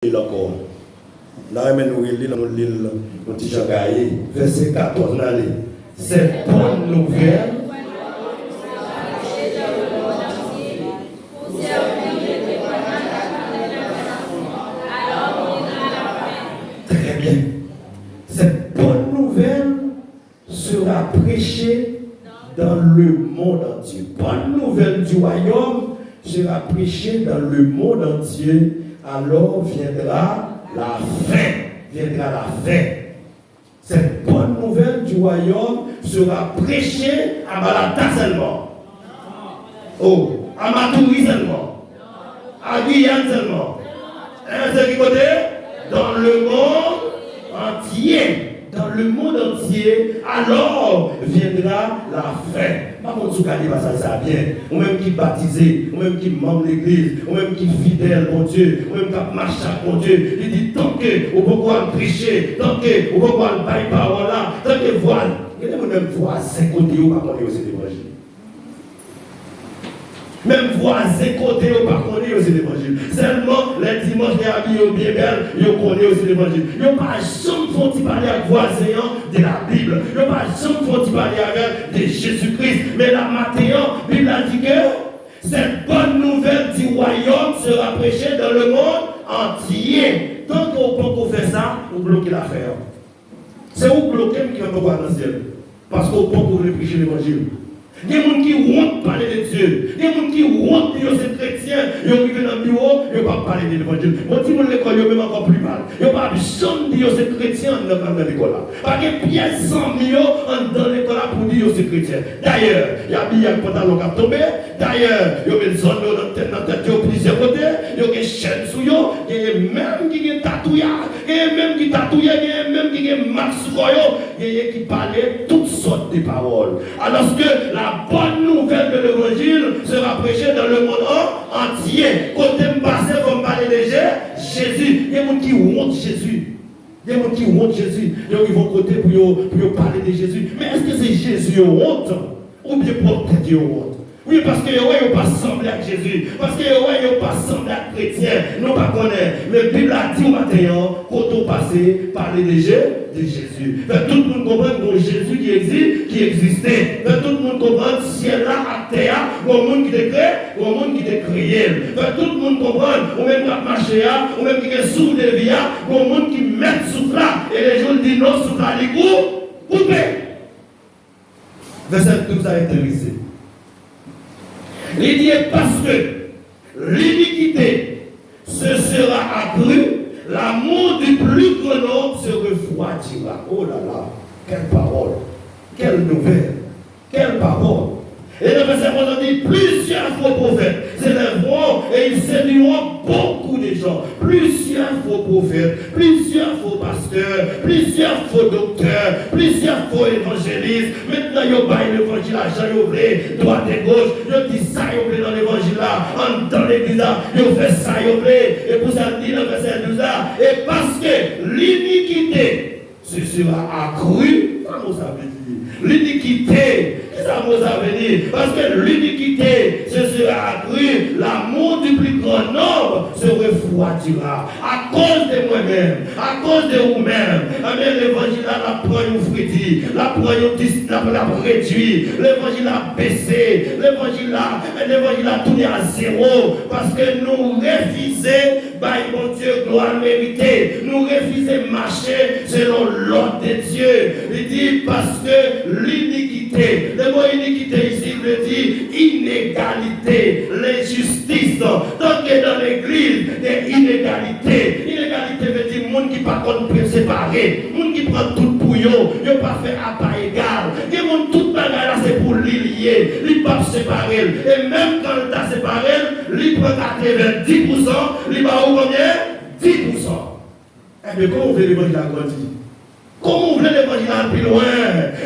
encore. Là, nous lisons le petit Jean-Gaï, verset 14. Cette bonne nouvelle. Très bien. Cette bonne nouvelle sera prêchée dans le monde entier. Bonne nouvelle du royaume sera prêchée dans le monde entier. Alors viendra la fin. Viendra la fin. Cette bonne nouvelle du royaume sera prêchée à Malata seulement. Oh, à Matoury seulement. À Guyane seulement. C'est qui côté? Dans le monde entier. Dans le monde entier, alors viendra la fin. Pas mon soukali va ça bien. Ou même qui baptisé, ou même qui membre de l'église, ou même qui fidèle, mon Dieu, ou même qui marche avec mon Dieu. Il dit tant que vous pouvez prêcher, tant que vous pouvez bailler parole là, tant que voilà. Il y a même voisin côté où pas connaître aussi l'évangile. Même voisin côté où pas connaître aussi l'évangile. Seulement les dimanches les habits bien belles, ils connaissent aussi l'évangile. Ils n'ont pas jamais font parler avec voisin de la Bible. Ils n'ont pas jamais font parler avec de Jésus-Christ. Mais la matin, la Bible a dit que cette bonne nouvelle du royaume sera prêchée dans le monde entier. Tant qu'on peut faire ça, on bloque l'affaire. C'est où bloquer qui va pouvoir dans le ciel. Parce qu'on peut prêcher l'évangile. Il y a des gens qui hontent parler de Dieu. Il y a des gens qui hontent dire que c'est chrétien. Ils arrivent dans le bureau, ils ne vont pas parler de l'évangile. Moi, si vous l'école, ils même encore plus mal. Ils ne vont pas jamais dire que c'est chrétien dans l'école. Parce que pièce 100 millions dans l'école pour dire que c'est chrétien. D'ailleurs, il y a bien un pantalon qui a tombé. D'ailleurs, il y a une zone dans la tête de plusieurs côtés. Il y a des chaînes sous eux. Il y a même qui ont tatoué. Il y a même qui tatoué. Il y a même qui ont marqué sur eux. Il y a qui parlaient toutes sortes de paroles. Alors que la bonne nouvelle de l'évangile sera prêchée dans le monde entier. Côté passé, vous parler de Jésus. Il y a des gens qui hontent Jésus. Il y a des gens qui hontent Jésus. Ils vont côté pour parler de Jésus. Mais est-ce que c'est Jésus qui honte? Ou bien peut-être qui honte? Oui, parce que ils n'ont pas semblé à Jésus. Parce que ils n'ont pas semblé à chrétien. Non, pas connaître. Mais la Bible a dit au matin, quand on passait, parler de Jésus. Tout le monde comprend que Jésus qui existait. Tout le monde comprend que ciel là, à terre, il y a un monde qui te crée, il y a un monde qui te créé. Tout le monde comprend, ou même qui a marché, ou même qui est sous de vie, il y a un monde qui met souffle là. Et les gens disent non, souffle là, les coups, coupez. Verset 12 a intéressé. Il dit parce que l'iniquité se sera accrue, l'amour du plus grand nombre se refroidira. Oh là là, quelle parole, quelle nouvelle, quelle parole. Et le verset 11 dit plusieurs faux prophètes s'élèveront et ils séduiront beaucoup de gens. Plusieurs faux prophètes, plusieurs faux pasteurs, plusieurs faux docteurs, plusieurs faux évangélistes. Maintenant, ils ont baillé l'évangile à Jean, ils ont fait droite et gauche, ils ont dit ça, ils ont fait dans l'évangile là, dans l'église là, ils ont fait ça, ils ont fait. Et pour ça, dit le verset 12 là, et parce que l'iniquité se sera accrue, comment ça veut dire? L'iniquité, ça vous a dit, parce que l'iniquité se sera accrue, l'amour du plus grand nombre se refroidira à cause de moi-même, à cause de vous-même. L'évangile a pris une fruit, la réduit, l'évangile a baissé, l'évangile a tourné à zéro, parce que nous refusons, mon Dieu, gloire méritée, nous refusons marcher selon l'ordre de Dieu. Il dit parce que l'iniquité, le mot iniquité ici veut dire inégalité, l'injustice. Donc dans l'église, il y a inégalité. Inégalité veut dire monde qui par contre peut séparer, monde qui prend tout pour eux, ils ne pas fait à part égal. Il y a monde tout bagage là c'est pour lier, ils ne peuvent pas séparer. Et même quand il t'a séparé, il prend 90%, il va où combien 10%. Et bien comment on veut l'évangile à grandir? Comment vous voulez l'évangile aller plus loin?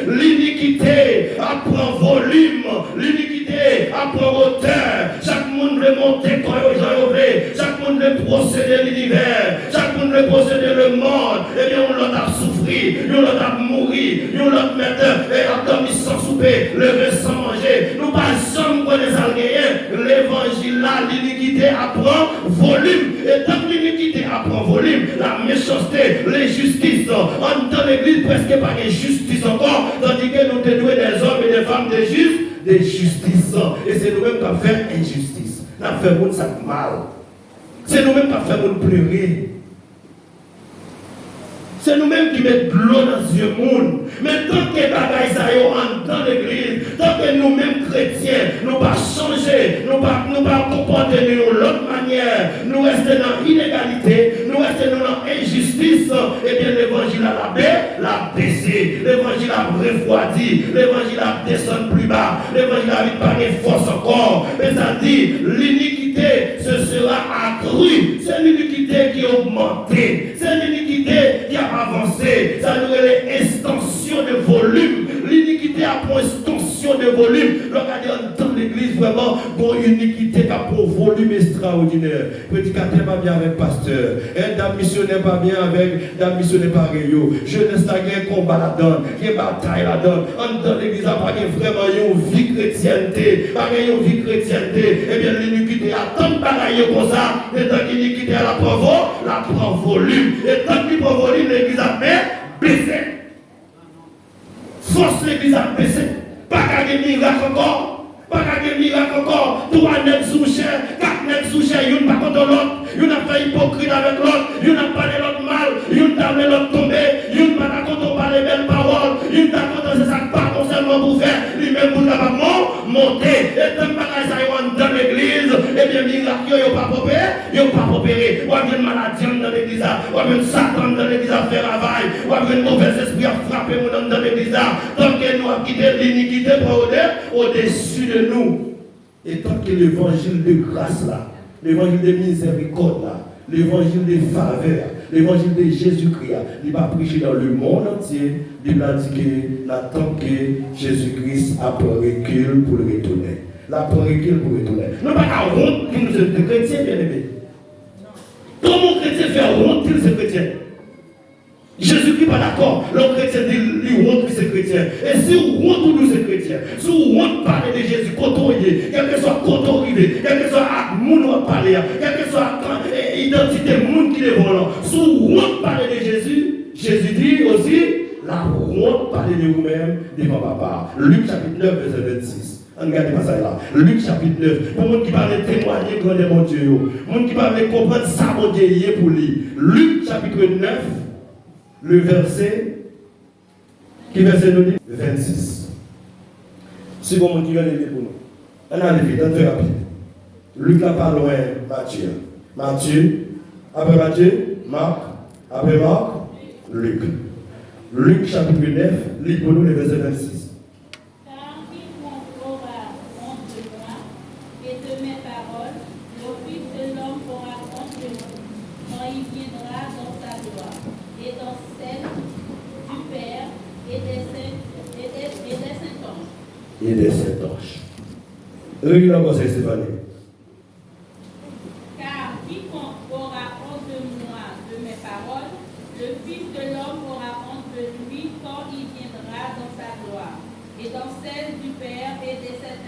L'iniquité apprend volume, l'iniquité apprend hauteur. Chaque monde veut monter quand ils ont veut. Chaque monde veut procéder l'univers. Chaque monde veut procéder le monde. Et bien on l'a souffrir, on l'a mourir, on l'a mettre et à dormir sans souper, lever sans manger. Nous pas jamais pour les Algériens. L'évangile là, l'iniquité apprend volume. Et tant que l'iniquité apprend volume, volume, la méchanceté, l'injustice. Dans l'église, presque pas de justice encore, tandis que nous devons des hommes et des femmes de justice. Et c'est nous-mêmes qui avons fait injustice. Nous avons fait monde ça mal. C'est nous-mêmes qui avons fait monde pleurer. C'est nous-mêmes qui mettons de l'eau dans ce monde. Mais tant que les bagailles sont dans l'église, tant que nous-mêmes chrétiens, nous ne pas changer, nous ne pas comporter de l'autre manière, nous restons dans l'inégalité, nous restons dans l'injustice, et bien l'évangile l'a baissé, l'évangile a refroidi, l'évangile a descendu plus bas, l'évangile a mis pas de force encore. Mais ça dit, l'iniquité, ce sera accrue. C'est l'iniquité qui a augmenté, c'est l'iniquité qui a avancé, ça nous est l'extension de volume. L'iniquité a pour extension de volume. Regardez dans l'église vraiment pour une iniquité qui a pour volume extraordinaire. Prédicateur pas bien avec pasteur, un missionnaire pas bien avec un missionnaire pareil. Jeunesse là qui a combat là-dedans, qui a bataille là-dedans. Dans l'église a pas vraiment une vie chrétienté, pas une vie chrétienté. Et bien l'iniquité a tant de bagailles comme ça, et tant que l'iniquité a la prend volume. Et tant qu'il prend volume, l'église a baissé. Force l'église a baissé. Pas qu'à des miracles encore. Pas qu'à des miracles encore. 3 nègres sous chair, 4 nègres sous chair, y'en pas contre l'autre. Y'en a fait hypocrite avec l'autre. Y'en a parlé l'autre mal. Y'en a fait l'autre tomber. Y'en pas contre parler belles paroles. Y'en a contre c'est ça pas seulement pour faire. Lui-même pour capable monter. Et tant que ça y dans l'église, et bien miracle, y'ont pas opéré. Ou bien maladie dans l'église, ou bien Satan dans l'église à faire travail, ou bien mauvais esprit à frapper dans l'église. Tant que nous avons quitté l'iniquité pour au-dessus de nous. Et tant que l'évangile de grâce là, l'évangile de miséricorde là, l'évangile de faveur, l'évangile de Jésus-Christ, il va prêcher dans le monde entier, il va dire que l'attend que Jésus-Christ a pris recul pour le retourner. La recul pour retourner. Nous pas qu'à honte que nous sommes des chrétiens, bien aimés. Comment chrétien fait honte qu'il est chrétien? Jésus-Christ n'est pas d'accord. Le chrétien dit lui honte qu'il est chrétien. Et si vous honte nous c'est chrétien, si vous honte parler de Jésus, côtoyer, quel que soit côtoyer, quel que soit monde parler, quel que soit identité monde qui est volant, si vous honte parler de Jésus, Jésus dit aussi la honte parler de vous-même devant papa. Luc chapitre 9 verset 26. On regarde pas ça là. Luc chapitre 9. Pour les gens qui parlent témoigner grand mon Dieu, les gens qui parlent comprendre ça mon Dieu pour lui. Luc chapitre 9. Le verset, qui verset nous dit 26. Si vous m'en qui vient pour nous. On a vite, on fait rapide. Luc n'a pas loin, Matthieu. Matthieu, après Matthieu, Marc, après Marc, Luc. Luc chapitre 9, lis pour nous le verset 26. Car quiconque aura honte de moi et de mes paroles, le Fils de l'homme aura honte de lui, quand il viendra dans sa gloire. Et dans celle du Père et des saints anges. Et des saints anges. Regarde la conseil, Stéphanie. Car quiconque aura honte de moi, de mes paroles, le Fils de l'homme aura honte de lui quand il viendra dans sa gloire. Et dans celle du Père et des saints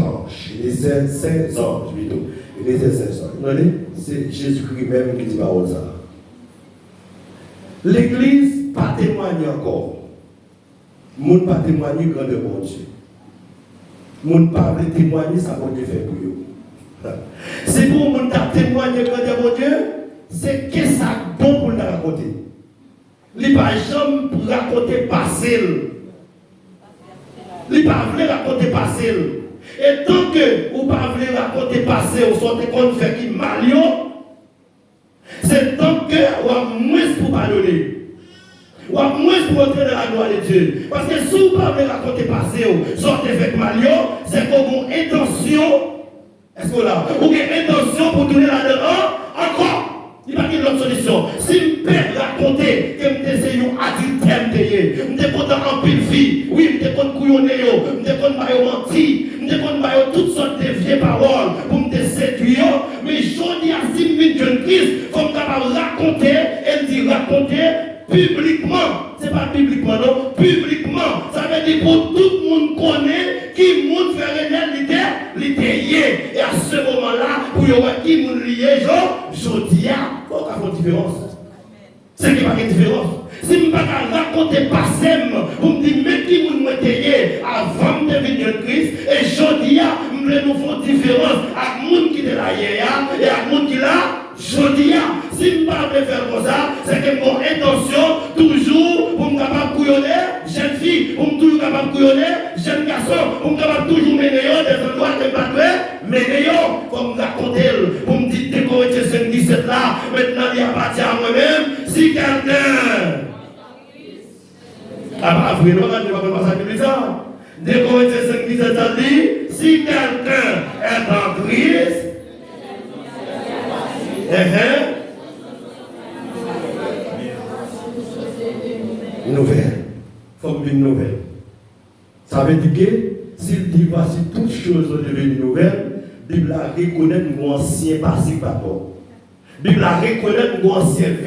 anges. Et des saints anges, plutôt. Et des saints anges. C'est Jésus-Christ même qui dit parole ça. L'église pas témoigné encore. Moun pas témoigné grand de mon Dieu. Moun pas témoigner ça bon Dieu fait pour eux. C'est pour moun ta témoigner grand de mon Dieu, c'est que ça bon pour nous raconter. Il pas jamais pour raconter passé. Il pas veut raconter passé. Et tant que vous ne pouvez pas raconter passé, vous sortez qu'on fait qui mal, c'est tant que vous avez moins pour pardonner. Vous avez moins pour entrer dans la gloire de Dieu. Parce que si vous ne pouvez pas raconter passé, vous sortez avec mal, c'est pour vos intentions. Est-ce que là, vous avez une intention pour tourner là-dedans encore? Il n'y a pas d'autre solution. Si je peux raconter que je suis un adultère, je suis content en pile vie, oui, je suis content couillonner, je suis content mentir, je suis content toutes sortes de vieilles paroles pour me séduire, mais je dis à 6 000 jeunes Christ, comme capable raconter, elle dit raconter publiquement. C'est pas publiquement, non, publiquement. Ça veut dire pour tout le monde connaît qui monde fait l'idée. Et à ce moment-là, pour y avoir qui monde lié, je dis, il faut qu'il y ait une différence. C'est qu'il n'y a pas de différence. Si je ne peux pas raconter passé, vous me dites, mais qui vous m'étayez avant de venir Christ, et je dis, je vais nous faire différence avec le monde qui est là hier et avec le monde qui est là. Je dis, si je ne peux pas faire comme ça, c'est que mon intention, toujours, pour me capable de couillonner, jeune fille, pour me toujours capable de couillonner, jeune garçon, pour me capable toujours mener des endroits de battre, mener, pour me raconter, pour me dire, dès qu'on était 5-17 là, maintenant il appartient à moi-même, si quelqu'un. Ah, bah, vraiment, on ne va pas passer ça. Dès qu'on était 5-17 ans, si quelqu'un est en Christ, nouvelle. Il faut une nouvelle. Ça veut dire que s'il dit voici toutes choses sont devenues nouvelles, la Bible reconnaît mon ancien passé d'abord. La Bible reconnaît mon ancienne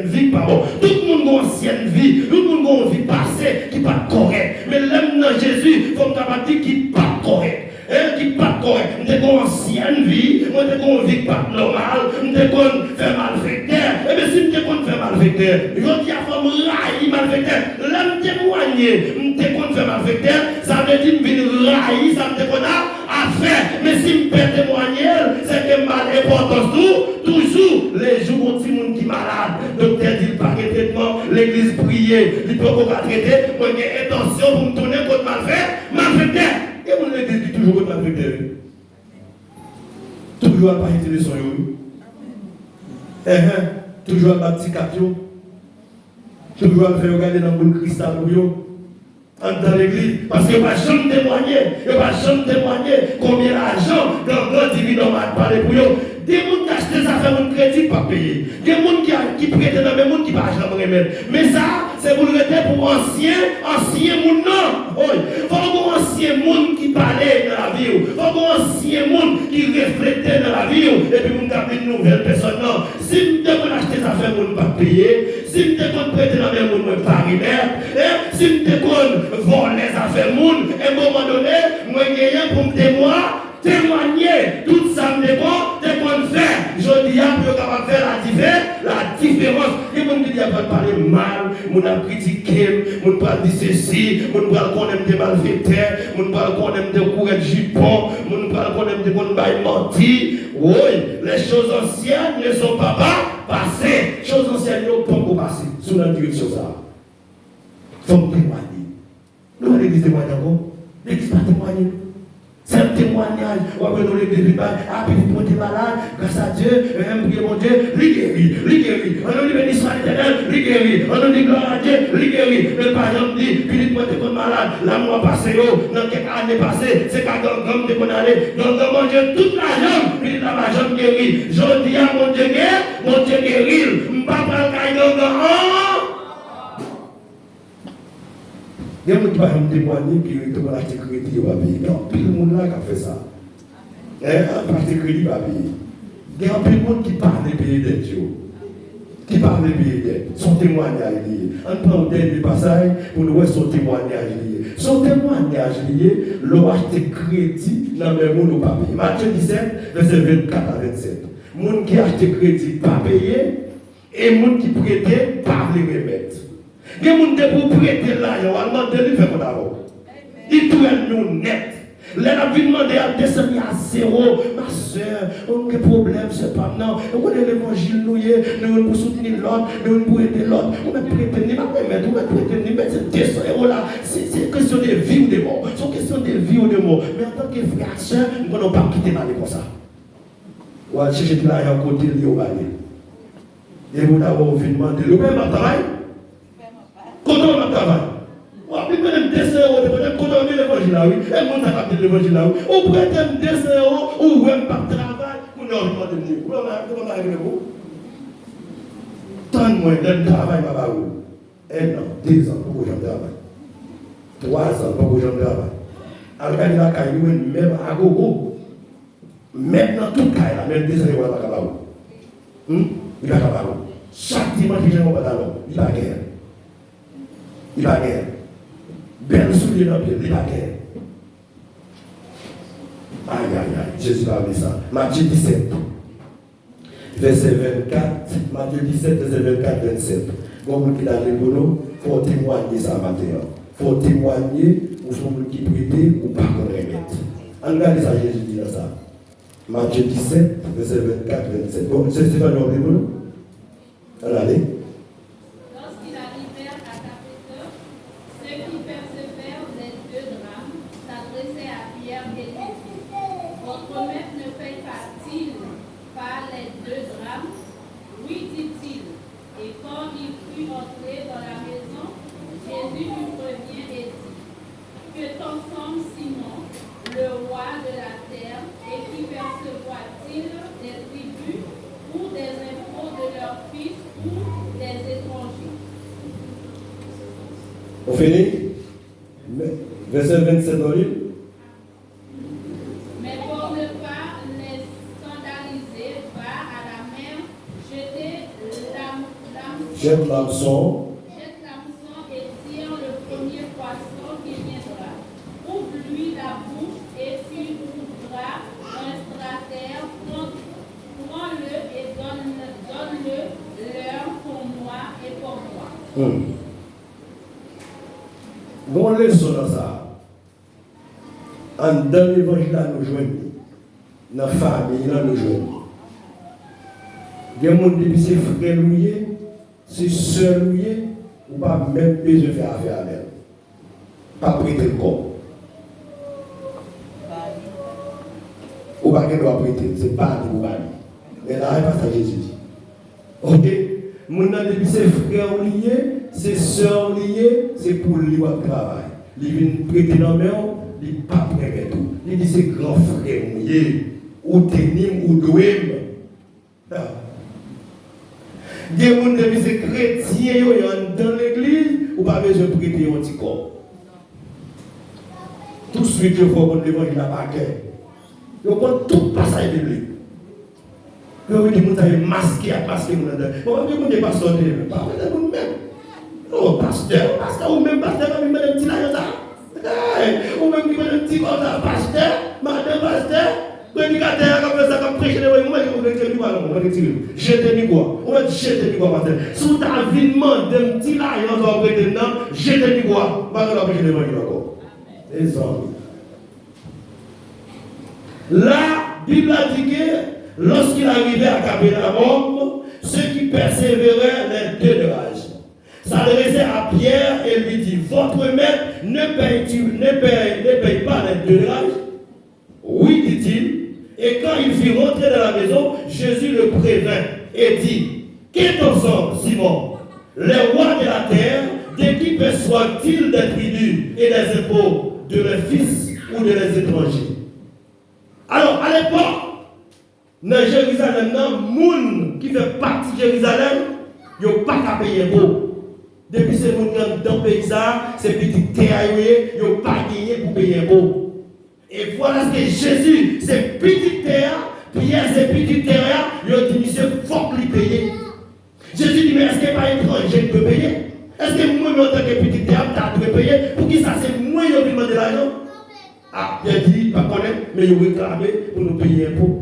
vie, pardon. Tout le monde a une ancienne vie, tout le monde a une vie passée qui n'est pas correcte. Mais l'homme de Jésus, il faut me dire qu'il n'est pas correct. Qui n'est pas correct. Nous avons une ancienne vie, nous avons une vie pas normale, nous avons fait malfaiteur. Et bien si nous avons fait malfaiteur, je dis à femme raï malfaiteur. L'homme témoigner, nous avons fait malfaiteur, ça veut dire que nous raï, ça veut dire qu'on a affaire. Mais si nous pouvons témoigner, c'est que mal importance toujours les jours où il y a des gens qui sont malades. Docteur dit pas de traitement, l'église prier, il peut pas traiter. Moi j'ai intention pour me tourner contre malfaiteur. Et mon église dit toujours que malfaiteur. Toujours à pas utiliser son toujours à battre capio. Toujours à faire regarder dans le cristal dans l'église. Parce que pas jamais témoigner combien d'argent dans le dividende va parler pour eux. Des gens qui achètent des affaires de crédit pas payé. Des gens qui prêtent dans les gens qui ne pas remettre. Mais ça, c'est pour le rester pour ancien monde. Non. Il faut un ancien monde qui parlait dans la vie. Il faut un ancien monde qui reflétait dans la vie. Et puis, vous avez une nouvelle personne. Non. Si vous devez acheter des affaires de ne pas payer, si vous devez prêter dans les gens pas remettre, si vous devez voler les affaires de monde, à un moment donné, moi, je viens pour me témoigner tout ça me dépend de quoi faire. Je dis à peu capable de faire la différence. Et mon dit pas parler mal, mon a critiqué, mon pas dire ceci, mon pas qu'on aime des malfaiteurs, mon pas qu'on aime des courants de jupons, mon pas qu'on aime des bonnes bails mentis. Oui, les choses anciennes ne sont pas passées. Les choses anciennes ne sont pas passées. Sous la direction ça. Il faut témoigner. Nous allons l'église témoigner encore. L'église pas témoigner. C'est un témoignage. On va nous l'église. Ah, petit mon malade, grâce à Dieu, priez mon Dieu, lui guérit. On nous dit béni soit l'éternel, lui guérit. On nous dit gloire à Dieu, lui guérit. Mais par exemple, dit, puis moi t'es malade, là, moi passé, dans quelques années passées, c'est qu'à Gangam, t'es qu'on allait, Gangam, mon Dieu, toute la jambe, puis là, ma jambe guérit. Je dis à mon Dieu guérit. M'papa, Gangam, il y a des gens qui vont témoigner qui ont acheté crédit. Il y a plus de monde là qui a fait ça. Acheter crédit, il y a plus de monde qui parle des pays d'aide. Qui parle des pays d'aide. Son témoignage lié. On prend le dernier passage pour nous voir son témoignage lié. Son témoignage lié, l'on acheté crédit dans le monde au papier. Matthieu 17, verset 24 à 27. Les gens qui achètent crédit pas payé et les gens qui prêtent pas les remettre. Il y a des gens qui pour prêter l'argent, on demande de lui faire d'abord. Il doit nous net. Les gens qui demandent à descendre à zéro. Ma soeur, on a un problème, c'est pas non. On a l'évangile, nous pour soutenir l'autre, nous pour aider l'autre. On va prêter, on va prêter, mettre 200 € là. C'est une question de vie ou de mort. C'est une question de vie ou de mort. Mais en tant que frère et soeur, nous ne pouvons pas quitter mal comme ça. On va chercher de l'argent côté de l'eau. Et vous avez envie de demander, le père m'a travaillé. Quand on a travaillé, on a pris même 200 €, quand on a mis l'évangile là, oui, et on a capté l'évangile là, oui, on prête 200 €, ou même pas de travail, on a envie de venir. Comment on a arrivé vous? Tant de moins de travail, papa, vous. 1 an, 2 ans, pour que j'en travaille. 3 ans, pour que j'en travaille. Alors, quand il a caillé, même à gogo, même dans tout cas, même 200 € il va capable. Il va capable. Chaque dimanche, il y a un pantalon. Il va guerre. Il va guerre. Belle soulier dans le pied. Il va guerre. Aïe, aïe, aïe. Jésus va dire ça. Matthieu 17. Verset 24. Matthieu 17, verset 24, 27. Comme qui a les boulot, il faut témoigner ça matin. Il faut témoigner ou son qui prêter ou pas qu'on remettre. Regardez ça, Jésus dit dans ça. Matthieu 17, verset 24, 27. Bon, c'est Stéphane Orlando. Regardez. Lorsqu'ils arrivèrent à Capéteur, ceux qui persévèrent les 2 drachmes s'adressaient à Pierre et lui dirent, votre maître ne paye pas-il pas les 2 drachmes? Oui, dit-il. Et quand il fut entré dans la maison, Jésus lui revient et dit, que t'ensemble Simon, le roi de la terre, et qui percevra-t-il des tribus ou des impôts de leurs fils ou des étrangers? On finit. Verset 27 dans le livre. Mais pour ne pas les scandaliser, va à la mer, Jette l'hameçon. Jette l'hameçon et tire le premier poisson qui viendra. Ouvre-lui la bouche et tu ouvriras un stratère. Prends-le et donne-le leur pour moi et pour moi. Bon leçon dans ça. Dans l'évangile, nous joignons. Dans la famille, nous joignons. Il y a des gens qui sont frères loués, c'est sœurs loués, ou pas même besoin de faire affaire avec eux. Pas prêter le corps. Ou pas qu'elle doit prêter, c'est pas du tout. Mais là, c'est pas ça Jésus dit. Ok? Mon nom depuis ses frères liés, ses sœurs liées, c'est pour lui qui travaille. Il vient prêter dans la main, il n'est pas prêt tout. Il dit c'est grand frère lié, ou ténim, ou douem. Il y a des gens qui sont chrétiens dans l'église, ou pas besoin de prêter un petit corps. Tout de suite, je vois que l'évangile n'a pas cœur. Je prends tout passage biblique. Je veux dire que vous avez masqué à masquer. Bon, je ne vais pas sortir. Pas vous-même. Oh, pasteur, ou même pasteur, vous avez un petit là, ou même qui un petit pasteur, madame pasteur, prédicateur, comme ça, comme prêcher, moi, je vais dire quoi, on va dire, jetez quoi, on va dire, jetez quoi, pasteur. Si tu as vivement d'un petit là, on va prêter dedans, jetez quoi, on va prêcher l'évangile encore. Les hommes. La Bible a dit que lorsqu'il arrivait à Capernaum, ceux qui persévéraient les 2 drachmes s'adressaient à Pierre et lui dit, votre maître ne paye pas les 2 drachmes? Oui, dit-il. Et quand il fit rentrer dans la maison, Jésus le prévint et dit, qu'est ensemble, Simon? Les rois de la terre, de qui perçoivent-ils des tribus et des impôts? De leurs fils ou de leurs étrangers? Alors, à l'époque, dans Jérusalem, les gens qui font partie de Jérusalem, ils n'ont pas qu'à payer impôt. Depuis ces gens dans le pays, ces petites terres, ils n'ont pas gagné pour payer impôt. Et voilà ce que Jésus, ces petites terres, Pierre, ces petites terres, ils ont dit, monsieur, il faut que les payer. Jésus dit, mais est-ce qu'il n'y a pas étranger qui peut payer? Est-ce que moi, en tant que petite terre, tu dois payer? Pour qui ça, c'est moi qui vais demander l'argent? Ah, il a dit, pas connaître, mais il réclamé pour nous payer un pot.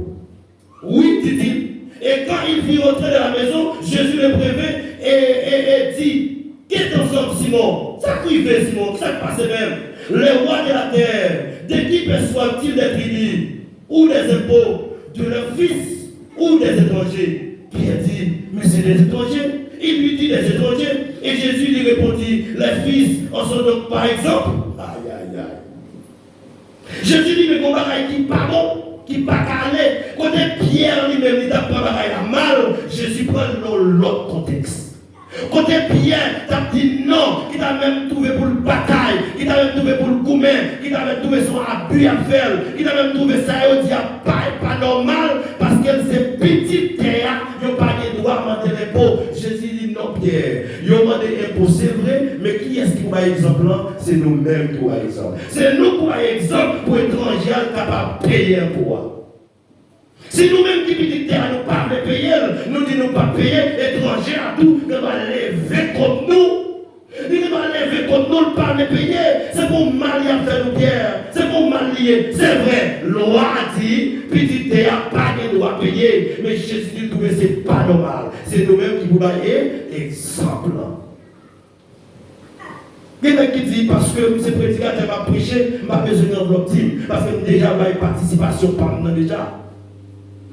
Oui, dit-il. Et quand il fit rentrer dans la maison, Jésus le prévint et dit, qu'est-ce ensemble, Simon? Ça privé, Simon, ça passe même. Les rois de la terre, de qui perçoivent-ils des tribus ou des impôts? De leurs fils ou des étrangers? Pierre dit, mais c'est des étrangers. Il lui dit des étrangers. Et Jésus lui répondit, les fils en sont donc par exemple. Aïe, aïe, aïe. Jésus dit, mais qu'on va qui pas bon, qui pas calé. Côté Pierre lui-même, il n'a pas la mal. Jésus prend l'autre contexte. Côté Pierre, tu as dit non, qui t'a même trouvé pour le bataille, qui t'a même trouvé pour le goumen, qui t'a même trouvé son abus à faire, qui t'a même trouvé ça et dit pas normal, parce que c'est petite terre, il n'y a pas de droit à demander l'impôt. Jésus dit non, Pierre, il y a demandé l'impôt, c'est vrai, mais qui est-ce qui va exemple là? C'est nous-mêmes qui va exemple. C'est nous qui va exemple pour étrangers capables de payer un pouvoir. Si nous-mêmes qui petite terre nous pas payer, nous disons nous pas payer, étrangers à tout, nous va lever contre nous. Il va lever contre nous, ne pas payer. C'est pour mal à faire nous pierre. C'est pour mal lier. C'est vrai. Loi dit, petite terre, pas de droit payer. Mais Jésus dit, c'est pas normal. C'est nous-mêmes qui vous baillez exemple. Il y a qui dit, parce que ce prédicateur m'a prêché, m'a besoin d'enveloppe, parce que déjà, il y a participation par nous déjà.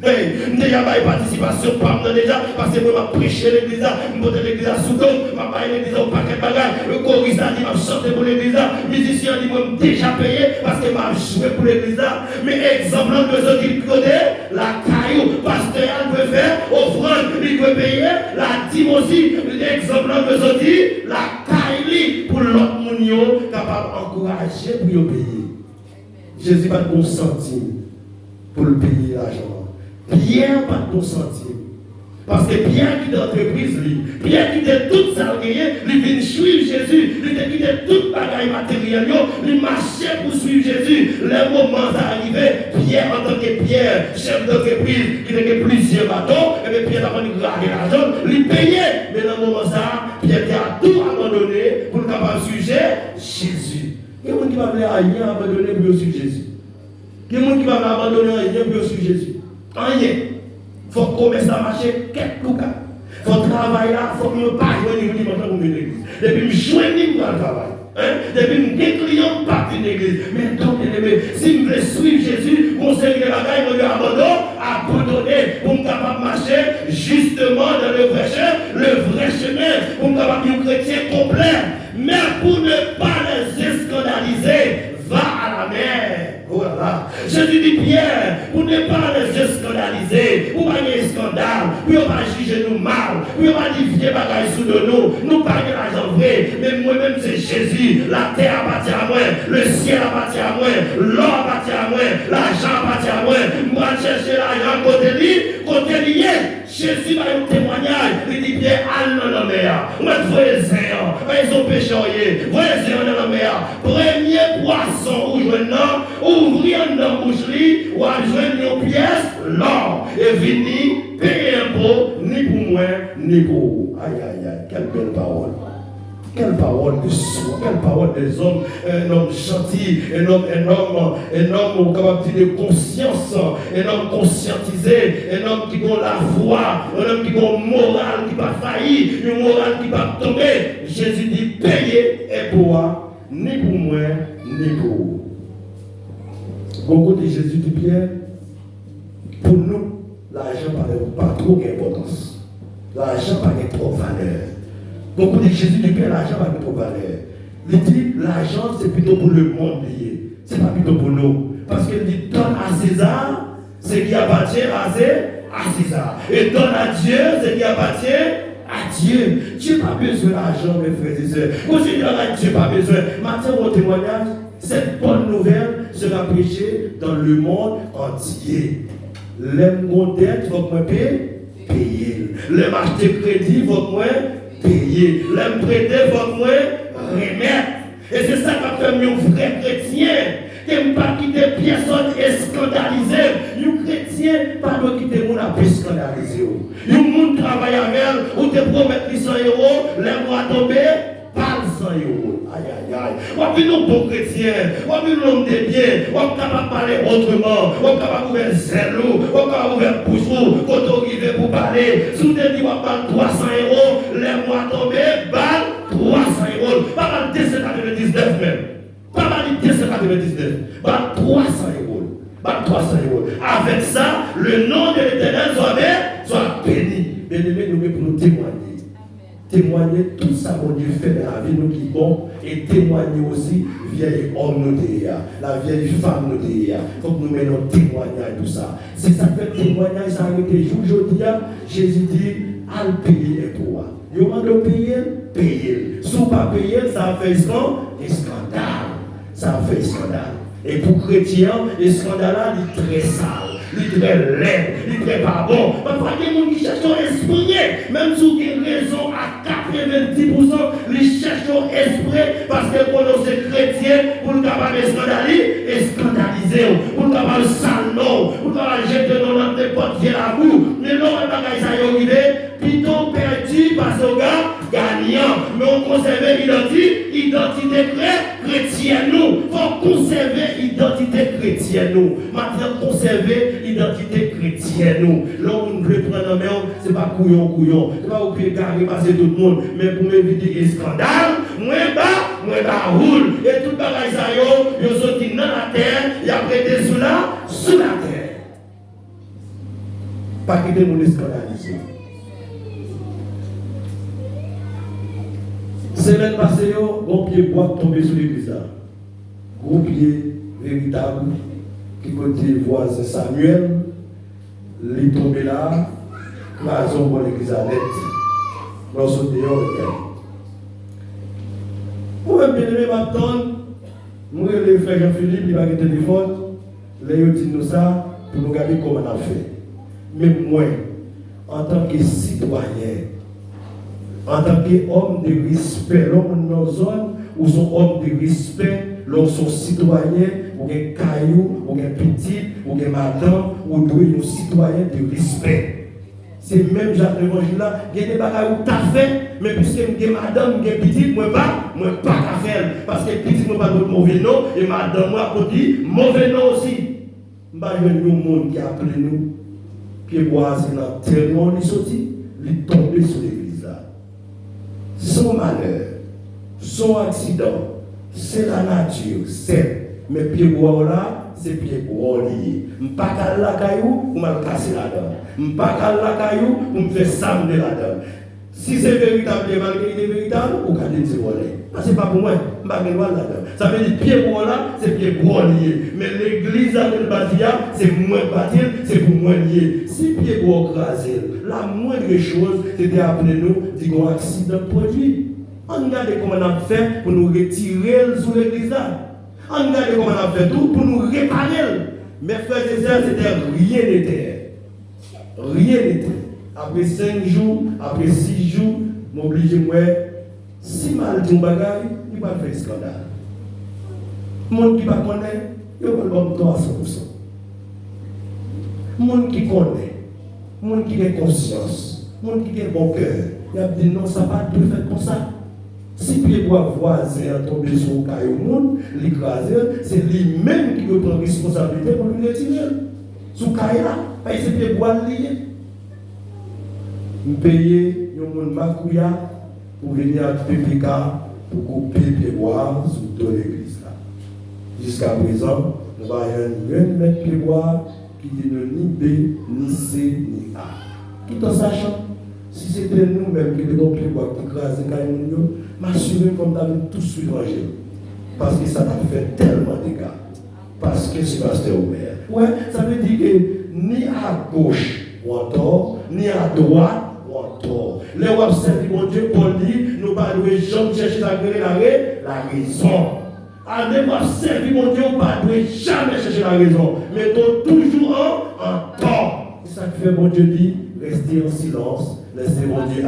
Déjà, ma participation, déjà, parce que moi, je prêché l'église, je monte l'église à Soudan, je vais l'église au paquet de bagages, le choriste a dit, je chanté pour l'église, le musicien dit, moi, je déjà payé, parce que je joué pour l'église. Mais exemple, on besoin de côté, la caillou, pasteur, il peut faire, offrande, il peut payer, la dîme aussi, exemple, on besoin de la caillou, pour l'autre monde, capable d'encourager pour payer. Jésus va de centime pour le payer l'argent. Pierre pas de centime. Parce que Pierre qui est d'entreprise, lui, Pierre qui était tout salarié, lui vient suivre Jésus, lui qui était tout bagaille matériel, lui marchait pour suivre Jésus. Le moment arrivé, Pierre en tant que Pierre, chef d'entreprise, qui avait plusieurs bateaux, et bien Pierre a pris l'argent, lui payait. Mais dans le moment ça, Pierre a tout abandonné pour capable suivre Jésus. Il y a des gens qui va rien abandonner pour suivre Jésus. Il y a des gens qui va abandonner rien pour suivre Jésus. Rien. Il faut commencer à marcher quelques cas. Il faut travailler là, il faut que je ne pas joindre l'église. Depuis que je joigne dans le travail. Depuis que je clients partent de l'église. Mais donc, si je veux suivre Jésus, conseiller les bagailles, je vais abandonner pour me capable de marcher justement dans le vrai chemin, pour me capable de chrétien complet. Mais pour ne pas les scandaliser, va à la mer. Oh là là. Jésus dit Pierre, pour ne pas les scandaliser, pour pas de scandale, pour ne pas juger nous mal, pour ne pas dire vieux bagaille sous de nous pas de l'argent vrai, mais moi-même c'est Jésus, la terre appartient à moi, le ciel appartient à moi, l'or appartient à moi, l'argent appartient à moi, moi chercher l'argent côté lié. Jésus va un témoignage, il dit Pierre, allez dans la mer, moi voyez ils ont péché, voyez dans la mer, premier poisson où je n'ai, ouvrir dans bouche ou à joindre une pièce, l'or, et venir payer impôt, ni pour moi, ni pour vous. Aïe, aïe, aïe, quelle belle parole. Quelle parole de soi, quelle parole des hommes, un homme gentil, un homme capable de conscience, un homme conscientisé, un homme qui a la foi, un homme qui a une morale qui va faillir, une morale qui va tomber. Jésus dit payer et pour ni pour moi, ni pour vous. Beaucoup de Jésus dit Pierre, pour nous, l'argent n'a pas trop d'importance. L'argent n'a pas trop de valeur. Beaucoup de Jésus dit que l'argent n'a pas trop de valeur. Il dit l'argent c'est plutôt pour le monde lié. Ce n'est pas plutôt pour nous. Parce qu'il dit donne à César ce qui appartient à César. Et donne à Dieu ce qui appartient à Dieu. Dieu n'a pas besoin d'argent, mes frères et sœurs. Quand je dis à Dieu n'a pas besoin, maintenant mon témoignage, cette bonne nouvelle sera prêchée dans le monde entier. Les modèles vont payer. Les marchés de crédit vont payer. Les prêter vont remettre. Et c'est ça qui fait un vrai chrétien. Qui ne pas quitter personne et scandaliser. Un chrétien, pas de quitter mon appel scandaliser. Un monde travaille avec, ou te promettre 100 €, les mois tombés, pas 100 €. Aïe, aïe, aïe. On vit nos bons chrétiens, on vit l'homme de bien, on est capable de parler autrement, on est capable d'ouvrir zèle, on est capable d'ouvrir bouche, quand on arrive pour parler. Si on te dit on parle 300 €, les mois tombés, balle 300 €. Pas mal 299 même. Pas mal 299. Balle 300 €. Balle 300 €. Avec ça, le nom de l'Éternel soit béni. Bien-aimés, nous pour nous témoigner. Témoigner tout ça mon Dieu fait dans la vie nous qui bon et témoigner aussi vieille homme nous la vieille femme nous il faut que nous menons témoignage tout ça. C'est ça que témoignage ça arrête aujourd'hui. Jésus dit al payer pour moi. Il va de payer. Si vous pas payer ça fait scandale. Ça fait scandale. Et pour chrétien, le scandale là il est très sale. Il est très laid, il est très pas bon. Parfois, il y a des gens qui cherchent à exprimer, même si vous avez raison à 4 90%, ils cherchent au esprit parce qu'ils connaissent chrétiens pour le capable de scandaliser, pour le capable de salon, pour le capable de jeter dans n'importe quel amour. Mais non, on n'a pas ça y arriver. Plutôt perdu parce que gars gagnant. Mais on conserve l'identité chrétienne. Il faut conserver l'identité chrétienne. Maintenant, conserver l'identité chrétienne. Là, on veut prendre en main, ce n'est pas couillon. Ce n'est pas au pied carré passer tout le monde. Mais pour m'éviter les scandales, moi, roule. Et tout le bagage, ils sont dans la terre, ils ont prêté sous la terre. Pas quitter mon scandalisé. Semaine passée, un pied bois tombé sur l'église là. Gros pied véritable qui côté voisin Samuel, il est tombé là, la zone pour l'église à l'aide. Lorsque dehors, moi, bien aimé, m'attendre, moi, le frère Jean-Philippe, il va avoir un téléphone, il dit nous ça pour nous regarder comment on a fait. Mais moi, en tant que citoyen, en tant qu'homme de respect, l'homme dans nos zones, ou son homme de respect, lorsqu'on citoyen, ou un caillou, ou un petit, ou un madame, ou un citoyen de respect. C'est même Jacques l'évangile là, il y a des bagages où tu as fait, mais puisque je suis madame, je suis petite, moi pas qu'à faire. Parce que petit, moi pas de mauvais nom, et madame, moi pas dit mauvais nom aussi. Je ne sais pas monde qui a appelé nous, qui est boisé dans la terre, on est sorti, il est tombé sur l'église là. Son malheur, son accident, c'est la nature, c'est. Mais pieds bois là, c'est pieds bois liés. Je ne peux pas caler la caillou pour me casser la dent. Je ne peux pas caler la caillou pour me faire samedi la dent. Si c'est véritable, malgré qu'il est véritable, ou qu'à dire c'est volé. Ce n'est pas pour moi, je ne peux pas la dent. Ça veut dire pieds bois là, c'est pieds bois liés. Mais l'église à le bâtir, c'est pour moi bâtir, c'est pour moi lié. Si pieds bois crasés, la moindre chose, c'était appeler nous, dire qu'on accident produit. On regarde comment on a fait pour nous retirer sous l'église là. On regarde comment on a fait tout pour nous réparer. Mes frères et sœurs, c'était rien n'était. Rien n'était. Après 5 jours, après 6 jours, m'oblige moi, si mal ton bagage, il va faire scandale. Le monde qui ne connaît, il va le bon temps à 100%. Le monde qui connaît, le monde qui a conscience, le monde qui a bon cœur, il a dit non, ça va pas faire comme ça. Si les bois voisins tombent sur le caillou, l'écraser, c'est lui-même qui prend la responsabilité pour lui retirer. Sous le caillou là, parce que c'est les bois liés. Nous payons un macouya pour venir à PPK pour couper les bois sous toute l'église là. Jusqu'à présent, nous avons un mettre les bois qui n'est ni B, ni C, ni A. Tout en sachant, si c'était nous-mêmes qui devons les bois qui écraser les cailloux, m'assurer comme nous tout suivre parce que ça a fait tellement de dégâts. Parce que c'est pasteur ouvert. Ouais, ça veut dire que ni à gauche ou en tort, ni à droite ou en tort. Les rois servent mon Dieu pour dire, nous ne pouvons jamais chercher la raison. Allez voir servir mon Dieu, nous ne pouvons jamais chercher la raison. Mettons toujours en tort. C'est ça que fait mon Dieu dit, restez en silence, laissez mon Dieu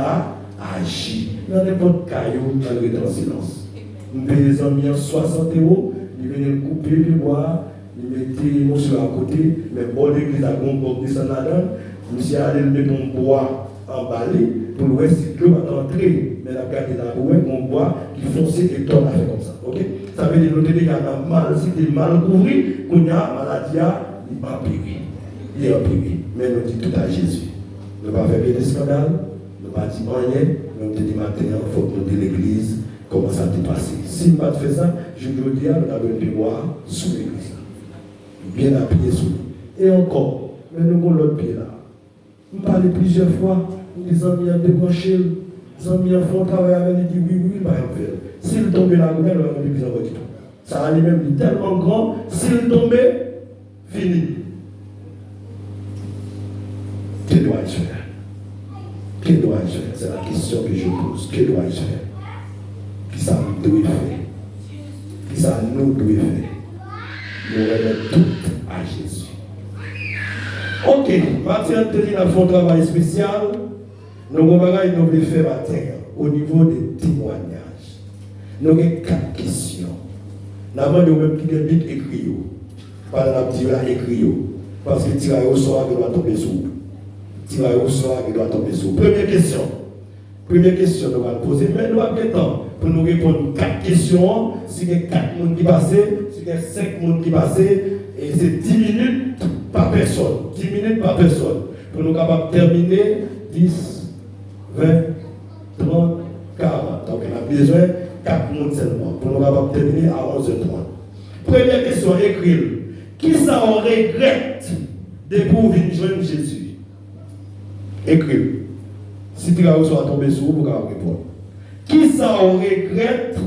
agir. Dans n'importe caillou, on est en silence. Nous payons les amis en 60 €, ils viennent couper les bois, ils mettent les monsieur à côté, mais bon, l'église a bon descendre là-dedans. Monsieur allait mettre un bois en balai pour le reste de l'eau va entrer. Mais la garde là, un bois qui foncé et tombe à faire comme ça. Ok? Ça veut dire que qu'il y a mal, si tu es mal couvert, qu'on a maladie, il va périr. Il est empiré. Mais nous disons tout à Jésus. Nous ne pas faire bien de scandale, nous ne pas dire rien. Nous te dit maintenant, il faut que nous disions l'église comment ça t'est passé. Si nous ne pas fait ça, je veux dire, nous avons pu voir sous l'église. Bien appuyé sous nous. Et encore, mais nous avons l'autre pied là. Nous parlons plusieurs fois, les amis ont débranché, les amis font travail avec lui, dit oui, il va rien faire. S'il tombait là, nous allons l'église en retour. Ça a lui-même tellement grand, s'il tombait, fini. Que dois-je faire? Que dois-je faire? C'est la question que je pose. Que dois-je faire? Qui ça nous doit faire? Qui ça nous doit faire? Nous remettons tout à Jésus. Ok, Mathieu te dit, nous avons un travail spécial. Nous avons fait matin. au niveau des témoignages. Nous avons 4 questions. Nous avons même qui est vite écrit. Pas la petite écrit. Parce que tirer au soir, il doit tomber sur vous. Tirer au soir, il doit tomber sur vous. Première question, nous allons poser. Mais nous avons temps pour nous répondre 4 questions. Si il y a 4 personnes qui passent, si il y a 5 personnes qui passent, et c'est 10 minutes par personne. 10 minutes par personne. Pour nous capables de terminer 10, 20, 30, 40. Donc on a besoin de 4 personnes seulement. Pour nous capables de terminer à 11h30. Première question, écrire. Qui ça on regrette de pour venir joindre Jésus? Écrire. Si tu as tombé sur vous, vous pouvez répondre. Qui ça on regrette